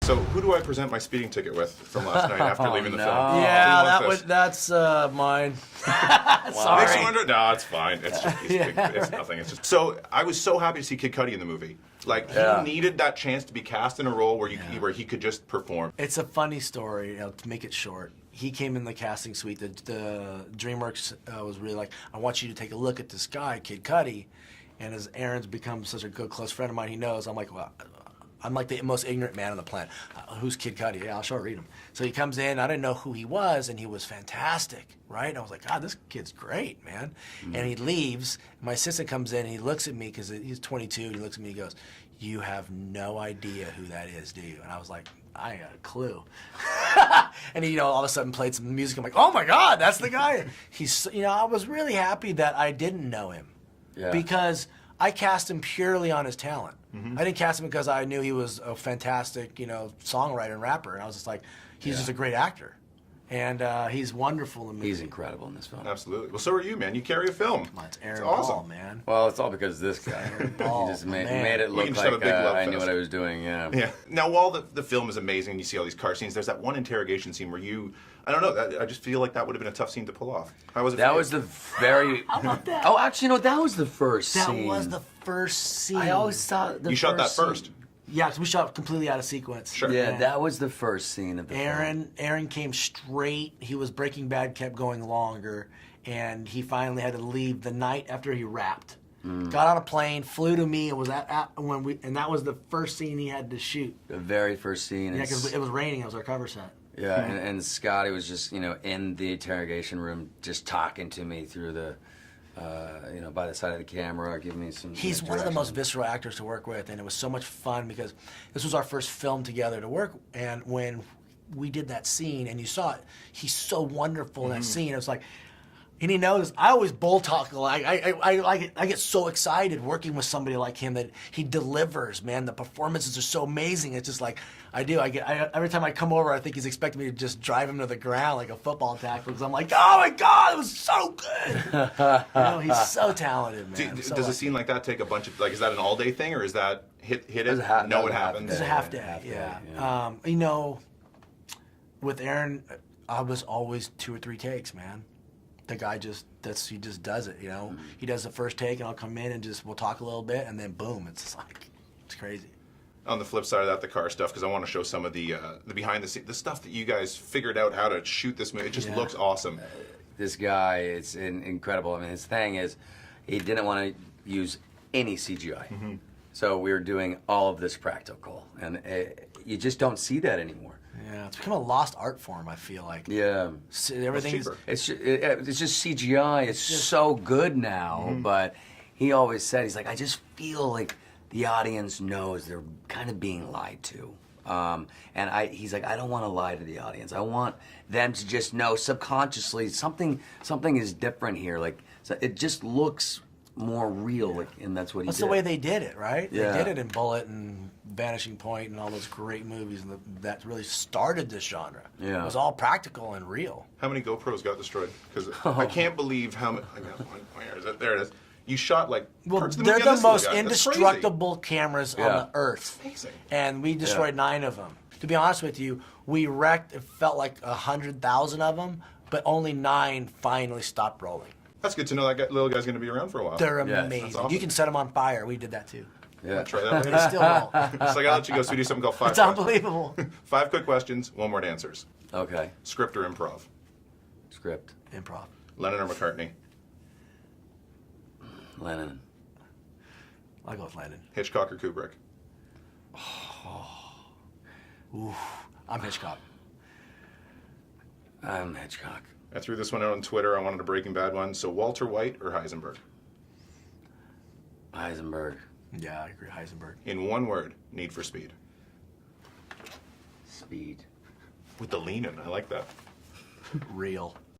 So who do I present my speeding ticket with from last night after leaving the film? Yeah, that's mine. Sorry. No, it's fine. It's just it's nothing. It's just so I was so happy to see Kid Cudi in the movie. Like he needed that chance to be cast in a role where where he could just perform. It's a funny story. To make it short, he came in the casting suite. The DreamWorks was really like, I want you to take a look at this guy, Kid Cudi, and as Aaron's become such a good close friend of mine, he knows. I'm like, well, I'm like the most ignorant man on the planet. Who's Kid Cudi? Yeah, I'll sure read him. So he comes in, I didn't know who he was, and he was fantastic, right? And I was like, God, this kid's great, man. Mm-hmm. And he leaves, my assistant comes in, and he looks at me, because he's 22, and he looks at me, and he goes, you have no idea who that is, do you? And I was like, I ain't got a clue. And he, all of a sudden played some music. I'm like, oh my God, that's the guy. He's, I was really happy that I didn't know him. Yeah. Because I cast him purely on his talent. Mm-hmm. I didn't cast him because I knew he was a fantastic, songwriter and rapper. And I was just like, he's just a great actor. And he's wonderful in me. He's incredible in this film. Absolutely. Well, so are you, man. You carry a film. It's Aaron awesome. Paul, man. Well, it's all because of this guy. He just made it look like I knew what I was doing, yeah. Now, while the film is amazing and you see all these car scenes, there's that one interrogation scene where I don't know, I just feel like that would have been a tough scene to pull off. How was it? That was the very... How about that? Oh, actually, no, that was the first scene. That was the first scene. I always thought You shot that first? Yeah, because we shot completely out of sequence. Sure. Yeah, that was the first scene of the film. Aaron came straight. He was Breaking Bad, kept going longer, and he finally had to leave the night after he rapped. Got on a plane, flew to me, and was and that was the first scene he had to shoot. The very first scene. Yeah, because it was raining. It was our cover set. Yeah, and Scotty was just in the interrogation room, just talking to me through the. By the side of the camera, giving me some. He's one of the most visceral actors to work with, and it was so much fun because this was our first film together to work. And when we did that scene, and you saw it, he's so wonderful in that scene. It was like, and he knows I always bull talk. I get so excited working with somebody like him that he delivers. Man, the performances are so amazing. It's just like every time I come over, I think he's expecting me to just drive him to the ground like a football tackle. Because I'm like, oh my God, it was so good. He's so talented, man. Does a scene like that take a bunch of is that an all day thing or is that hit it? No, it happens. It's a half day. Yeah. With Aaron, I was always 2 or 3 takes, man. The guy he just does it, He does the first take, and I'll come in and we'll talk a little bit, and then boom, it's crazy. On the flip side of that, the car stuff, because I want to show some of the behind the scenes, the stuff that you guys figured out how to shoot this movie. It just looks awesome. This guy, it's incredible. I mean, his thing is, he didn't want to use any CGI. Mm-hmm. So we were doing all of this practical, and you just don't see that anymore. Yeah, it's become a lost art form, I feel like. Yeah. Everything's... It's just CGI. It's just so good now, but he always said, he's like, I just feel like the audience knows they're kind of being lied to. He's like, I don't want to lie to the audience. I want them to just know subconsciously something is different here. So it just looks more real, and that's what he did. That's the way they did it, right? Yeah. They did it in Bullet and Vanishing Point and all those great movies that really started this genre. Yeah. It was all practical and real. How many GoPros got destroyed? Because I can't believe how many. Where is it? There it is. You shot parts of the they're movie on the this most guy. indestructible cameras on the earth. Amazing. And we destroyed 9 of them. To be honest with you, we wrecked, it felt like 100,000 of them, but only 9 finally stopped rolling. That's good to know that little guy's going to be around for a while. They're amazing. Awesome. You can set them on fire. We did that too. Yeah, try that later. They still won't. So I got to let you go. So we do something called 5 It's unbelievable. 5 quick questions, 1-word answers. Okay. Script or improv? Script. Improv. Lennon or McCartney? Lennon. I'll go with Lennon. Hitchcock or Kubrick? I'm Hitchcock. I'm Hitchcock. I threw this one out on Twitter. I wanted a Breaking Bad one. So Walter White or Heisenberg? Heisenberg. Yeah, I agree. Heisenberg. In 1 word, Need for Speed. Speed. With the lean in, I like that. Real.